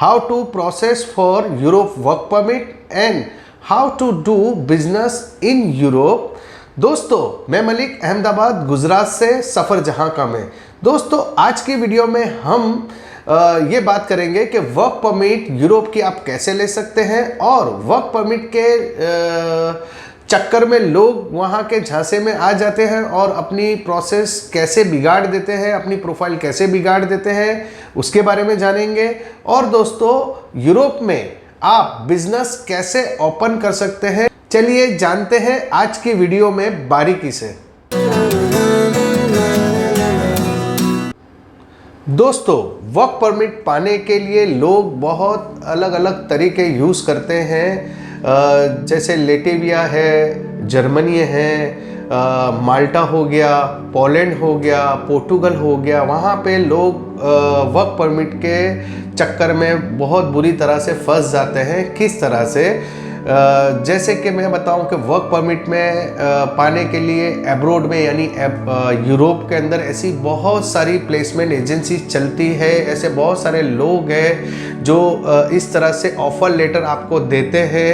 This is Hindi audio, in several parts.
how to process for Europe work permit and how to do business in Europe। दोस्तों मैं मलिक अहमदाबाद गुजरात से सफ़र जहां का मैं। दोस्तों आज की वीडियो में हम ये बात करेंगे कि वर्क परमिट यूरोप की आप कैसे ले सकते हैं और वर्क परमिट के चक्कर में लोग वहाँ के झांसे में आ जाते हैं और अपनी प्रोसेस कैसे बिगाड़ देते हैं, अपनी प्रोफाइल कैसे बिगाड़ देते हैं, उसके बारे में जानेंगे। और दोस्तों यूरोप में आप बिजनेस कैसे ओपन कर सकते हैं, चलिए जानते हैं आज की वीडियो में बारीकी से। दोस्तों वर्क परमिट पाने के लिए लोग बहुत अलग अलग तरीके यूज़ करते हैं, जैसे लेटेविया है, जर्मनी है, माल्टा हो गया, पोलैंड हो गया, पोर्टुगल हो गया। वहाँ पे लोग वर्क परमिट के चक्कर में बहुत बुरी तरह से फंस जाते हैं। किस तरह से? जैसे कि मैं बताऊं कि वर्क परमिट में पाने के लिए एब्रोड में यानी यूरोप के अंदर ऐसी बहुत सारी प्लेसमेंट एजेंसी चलती है, ऐसे बहुत सारे लोग हैं जो इस तरह से ऑफर लेटर आपको देते हैं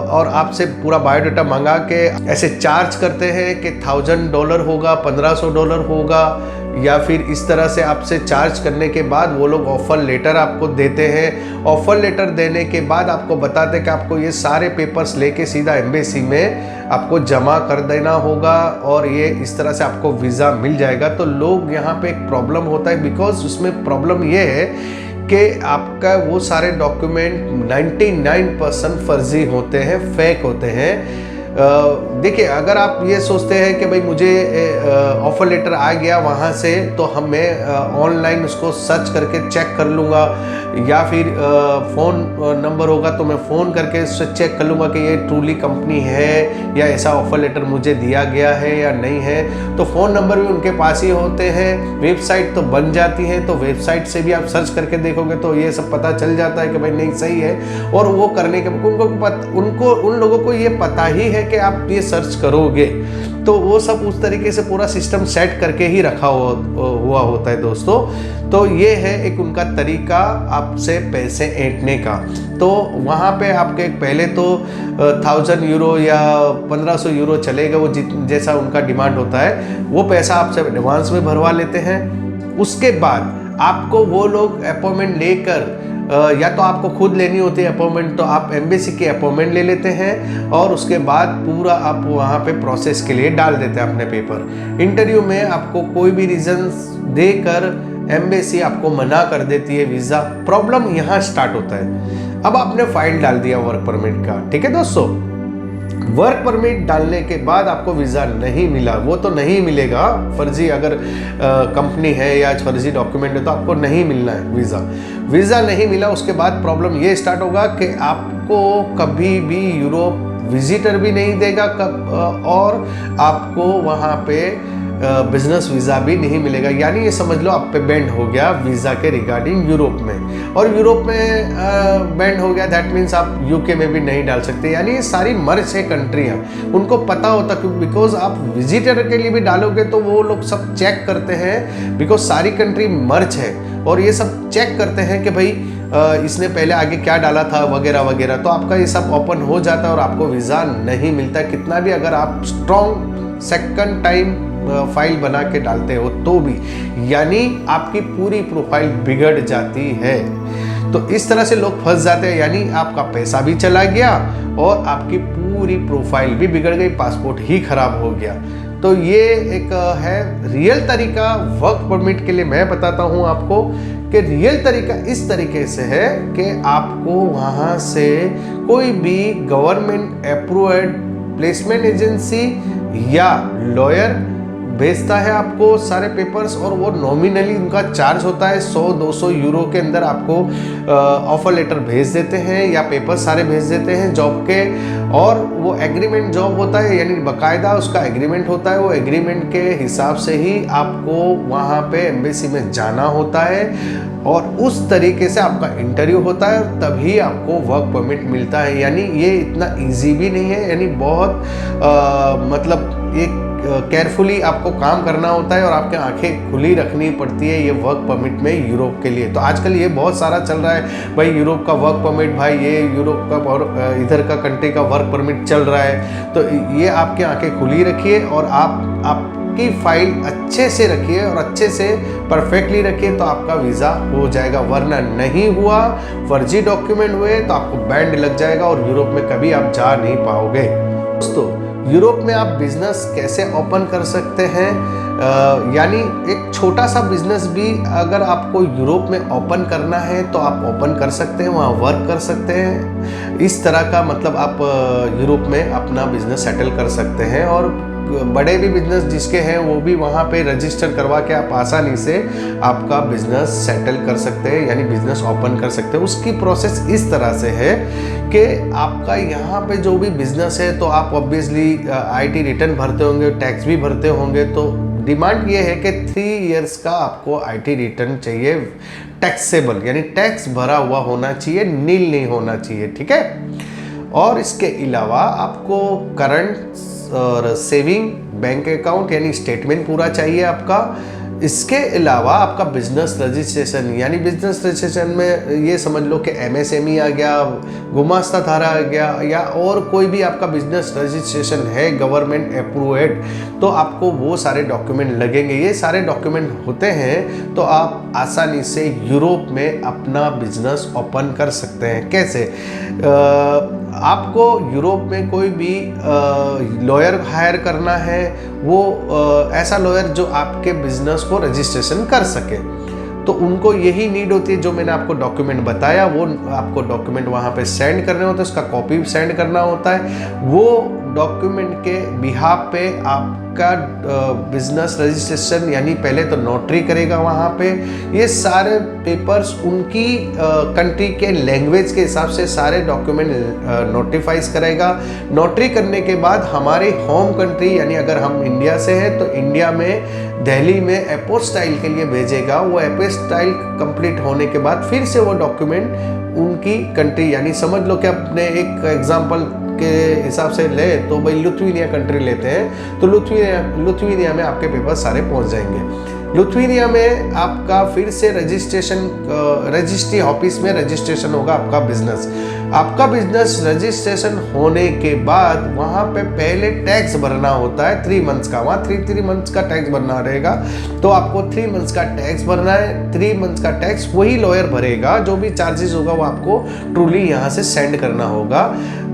और आपसे पूरा बायोडाटा मंगा के ऐसे चार्ज करते हैं कि $1000 होगा, $1500 होगा, या फिर इस तरह से आपसे चार्ज करने के बाद वो लोग ऑफ़र लेटर आपको देते हैं। ऑफ़र लेटर देने के बाद आपको बताते हैं कि आपको ये सारे पेपर्स लेके सीधा एम्बेसी में आपको जमा कर देना होगा और ये इस तरह से आपको वीज़ा मिल जाएगा। तो लोग यहाँ पे एक प्रॉब्लम होता है, बिकॉज उसमें प्रॉब्लम ये है कि आपका वो सारे डॉक्यूमेंट 99% फर्जी होते हैं, फेक होते हैं। देखिए अगर आप ये सोचते हैं कि भाई मुझे ऑफ़र लेटर आ गया वहाँ से, तो मैं ऑनलाइन उसको सर्च करके चेक कर लूँगा, या फिर फ़ोन नंबर होगा तो मैं फ़ोन करके उससे चेक कर लूँगा कि ये ट्रूली कंपनी है या ऐसा ऑफ़र लेटर मुझे दिया गया है या नहीं है। तो फ़ोन नंबर भी उनके पास ही होते हैं, वेबसाइट तो बन जाती है, तो वेबसाइट से भी आप सर्च करके देखोगे तो ये सब पता चल जाता है कि भाई नहीं सही है। और वो करने के उन लोगों को ये पता ही है कि आप ये सर्च करोगे, तो वो सब उस तरीके से पूरा सिस्टम सेट करके ही रखा हुआ होता है दोस्तों। तो ये है एक उनका तरीका आपसे पैसे ऐंठने का। तो वहाँ पे आपके पहले तो €1000 या €1500 चलेगा, वो जैसा उनका डिमांड होता है वो पैसा आपसे एडवांस में भरवा लेते हैं। उसके बाद आपको वो लोग अपॉइंटमेंट लेकर या तो आपको खुद लेनी होती है अपॉइंटमेंट, तो आप एम्बेसी की अपॉइंटमेंट ले लेते हैं और उसके बाद पूरा आप वहाँ पे प्रोसेस के लिए डाल देते हैं अपने पेपर। इंटरव्यू में आपको कोई भी रीज़न देकर एम्बेसी आपको मना कर देती है वीज़ा। प्रॉब्लम यहाँ स्टार्ट होता है। अब आपने फाइल डाल दिया वर्क परमिट का, ठीक है दोस्तों। वर्क परमिट डालने के बाद आपको वीज़ा नहीं मिला, वो तो नहीं मिलेगा, फर्जी अगर कंपनी है या फर्जी डॉक्यूमेंट है तो आपको नहीं मिलना है वीज़ा नहीं मिला। उसके बाद प्रॉब्लम ये स्टार्ट होगा कि आपको कभी भी यूरोप विजिटर भी नहीं देगा और आपको वहाँ पे बिजनेस वीज़ा भी नहीं मिलेगा। यानी ये समझ लो आप पे बैंड हो गया वीज़ा के रिगार्डिंग यूरोप में। और यूरोप में बैंड हो गया, दैट मीन्स आप यूके में भी नहीं डाल सकते। यानी ये सारी मर्ज है कंट्रियाँ, उनको पता होता क्यों, बिकॉज आप विजिटर के लिए भी डालोगे तो वो लोग सब चेक करते हैं, बिकॉज सारी कंट्री मर्ज है और ये सब चेक करते हैं कि भाई इसने पहले आगे क्या डाला था वगैरह वगैरह। तो आपका ये सब ओपन हो जाता है और आपको वीज़ा नहीं मिलता, कितना भी अगर आप स्ट्रॉन्ग सेकंड टाइम फाइल बना के डालते हो तो भी, यानी आपकी पूरी प्रोफाइल बिगड़ जाती है। तो इस तरह से लोग फंस जाते हैं, यानी आपका पैसा भी चला गया और आपकी पूरी प्रोफाइल भी बिगड़ गई, पासपोर्ट ही खराब हो गया। तो ये एक है रियल तरीका वर्क परमिट के लिए। मैं बताता हूँ आपको कि रियल तरीका इस तरीके से है कि आपको वहाँ से कोई भी गवर्नमेंट अप्रूव्ड प्लेसमेंट एजेंसी या लॉयर भेजता है आपको सारे पेपर्स, और वो नॉमिनली उनका चार्ज होता है €100-200 के अंदर आपको ऑफर लेटर भेज देते हैं या पेपर सारे भेज देते हैं जॉब के। और वो एग्रीमेंट जॉब होता है, यानी बाकायदा उसका एग्रीमेंट होता है। वो एग्रीमेंट के हिसाब से ही आपको वहाँ पे एम्बेसी में जाना होता है और उस तरीके से आपका इंटरव्यू होता है, तभी आपको वर्क परमिट मिलता है। यानी ये इतना इजी भी नहीं है, यानी बहुत मतलब एक केयरफुली आपको काम करना होता है और आपके आंखें खुली रखनी पड़ती है ये वर्क परमिट में यूरोप के लिए। तो आजकल ये बहुत सारा चल रहा है भाई, यूरोप का वर्क परमिट, भाई ये यूरोप का और इधर का कंट्री का वर्क परमिट चल रहा है। तो ये आपकी आंखें खुली रखिए और आपकी फाइल अच्छे से रखिए और अच्छे से परफेक्टली रखिए, तो आपका वीज़ा हो जाएगा। वरना नहीं हुआ, फर्जी डॉक्यूमेंट हुए तो आपको बैंड लग जाएगा और यूरोप में कभी आप जा नहीं पाओगे। दोस्तों, यूरोप में आप बिजनेस कैसे ओपन कर सकते हैं, यानी एक छोटा सा बिजनेस भी अगर आपको यूरोप में ओपन करना है तो आप ओपन कर सकते हैं, वहाँ वर्क कर सकते हैं। इस तरह का मतलब आप यूरोप में अपना बिजनेस सेटल कर सकते हैं। और बड़े भी बिजनेस जिसके हैं वो भी वहाँ पे रजिस्टर करवा के आप आसानी से आपका बिजनेस सेटल कर सकते हैं, यानी बिजनेस ओपन कर सकते हैं। उसकी प्रोसेस इस तरह से है कि आपका यहाँ पे जो भी बिजनेस है तो आप ऑब्वियसली आईटी रिटर्न भरते होंगे, टैक्स भी भरते होंगे। तो डिमांड ये है कि 3 इयर्स का आपको आईटी रिटर्न चाहिए, टैक्सेबल, यानी टैक्स भरा हुआ होना चाहिए, नील नहीं होना चाहिए, ठीक है। और इसके अलावा आपको करंट और सेविंग बैंक अकाउंट यानी स्टेटमेंट पूरा चाहिए आपका। इसके अलावा आपका बिजनेस रजिस्ट्रेशन, यानी बिजनेस रजिस्ट्रेशन में ये समझ लो कि एमएसएमई आ गया, गुमास्ता धारा आ गया, या और कोई भी आपका बिजनेस रजिस्ट्रेशन है गवर्नमेंट अप्रूव्ड, तो आपको वो सारे डॉक्यूमेंट लगेंगे। ये सारे डॉक्यूमेंट होते हैं तो आप आसानी से यूरोप में अपना बिजनेस ओपन कर सकते हैं। कैसे? आपको यूरोप में कोई भी लॉयर हायर करना है, वो ऐसा लॉयर जो आपके बिजनेस को रजिस्ट्रेशन कर सके, तो उनको यही नीड होती है। जो मैंने आपको डॉक्यूमेंट बताया वो आपको डॉक्यूमेंट वहाँ पे सेंड करने होते हैं, उसका कॉपी भी सेंड करना होता है। वो डॉक्यूमेंट के बिहाफ पे आपका बिजनेस रजिस्ट्रेशन, यानी पहले तो नोटरी करेगा वहाँ पे, ये सारे पेपर्स उनकी कंट्री के लैंग्वेज के हिसाब से सारे डॉक्यूमेंट नोटिफाइज करेगा। नोटरी करने के बाद हमारे होम कंट्री, यानी अगर हम इंडिया से हैं तो इंडिया में दिल्ली में एपोस्टाइल के लिए भेजेगा। वो एपोस्टाइल कंप्लीट होने के बाद फिर से वो डॉक्यूमेंट उनकी कंट्री, यानी समझ लो कि अपने एक एग्जांपल के हिसाब से ले तो भाई लिथुआनिया कंट्री लेते हैं, तो लिथुआनिया में आपके पेपर सारे पहुंच जाएंगे। लिथुआनिया में आपका फिर से रजिस्ट्री ऑफिस में रजिस्ट्रेशन होगा आपका बिजनेस। आपका बिजनेस रजिस्ट्रेशन होने के बाद वहाँ पे पहले टैक्स भरना होता है 3 मंथ्स का। वहाँ 3 मंथ्स का टैक्स भरना रहेगा, तो आपको 3 मंथ्स का टैक्स भरना है। 3 मंथ्स का टैक्स वही लॉयर भरेगा, जो भी चार्जेस होगा वो आपको ट्रूली यहाँ से सेंड करना होगा।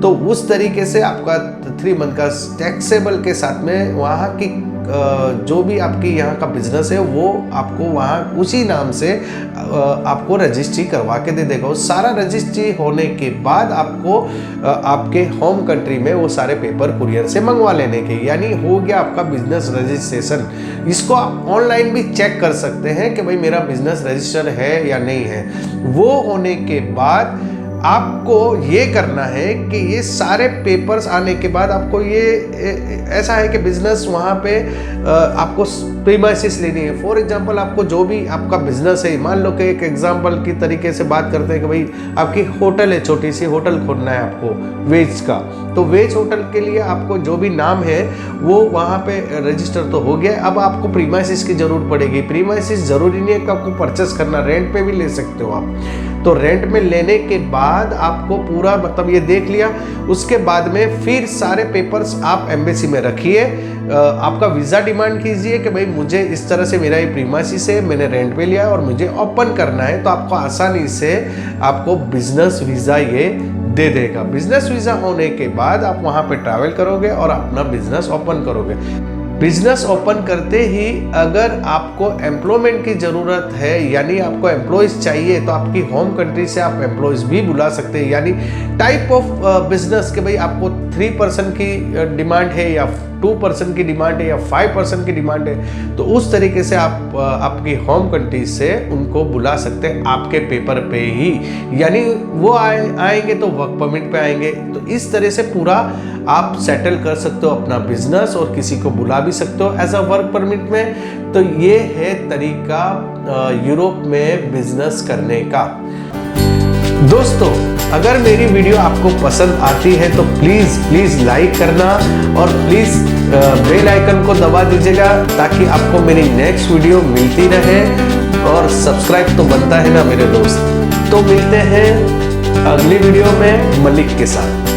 तो उस तरीके से आपका 3 मंथ का टैक्सेबल के साथ में वहाँ की जो भी आपकी यहाँ का बिजनेस है वो आपको वहाँ उसी नाम से आपको रजिस्ट्री करवा के दे देगा। उस सारा रजिस्ट्री होने के बाद आपको आपके होम कंट्री में वो सारे पेपर कुरियर से मंगवा लेने के, यानी हो गया आपका बिजनेस रजिस्ट्रेशन। इसको आप ऑनलाइन भी चेक कर सकते हैं कि भाई मेरा बिजनेस रजिस्टर है या नहीं है। वो होने के बाद आपको ये करना है कि ये सारे पेपर्स आने के बाद आपको ये ऐसा है कि बिजनेस वहाँ पे आपको प्रीमाइसिस लेनी है। फॉर एग्जांपल आपको जो भी आपका बिजनेस है, मान लो कि एक एग्जांपल की तरीके से बात करते हैं कि भाई आपकी होटल है, छोटी सी होटल खोलना है आपको वेज का, तो वेज होटल के लिए आपको जो भी नाम है वो वहाँ पे रजिस्टर तो हो गया। अब आपको प्रीमाइसिस की जरूरत पड़ेगी। प्रीमाइसिस जरूरी नहीं है कि आपको परचेस करना, रेंट पे भी ले सकते हो आप। तो रेंट में लेने के बाद आपको पूरा मतलब ये देख लिया, उसके बाद में फिर सारे पेपर्स आप एम्बेसी में रखिए, आपका वीज़ा डिमांड कीजिए कि भाई मुझे इस तरह से मेरा ये प्रीमाइसिस है, मैंने रेंट पे लिया और मुझे ओपन करना है। तो आपको आसानी से आपको बिजनेस वीज़ा ये दे देगा। बिजनेस वीज़ा होने के बाद आप वहाँ पे ट्रैवल करोगे और अपना बिजनेस ओपन करोगे। बिजनेस ओपन करते ही अगर आपको एम्प्लॉयमेंट की ज़रूरत है, यानी आपको एम्प्लॉयज़ चाहिए, तो आपकी होम कंट्री से आप एम्प्लॉयज़ भी बुला सकते हैं। यानी टाइप ऑफ बिजनेस के भाई आपको 3% की डिमांड है या 2% की डिमांड है या 5% की डिमांड है, तो उस तरीके से आप आपकी होम कंट्री से उनको बुला सकते हैं आपके पेपर पे ही, यानी वो आएंगे तो वर्क परमिट पे आएंगे। तो इस तरह से पूरा आप सेटल कर सकते हो अपना बिजनेस और किसी को बुला भी सकते हो एज अ वर्क परमिट में। तो ये है तरीका यूरोप में बिजनेस करने का। दोस्तों, अगर मेरी वीडियो आपको पसंद आती है तो प्लीज़ लाइक करना और प्लीज़ बेल आइकन को दबा दीजिएगा ताकि आपको मेरी नेक्स्ट वीडियो मिलती रहे। और सब्सक्राइब तो बनता है ना मेरे दोस्त। तो मिलते हैं अगली वीडियो में मलिक के साथ।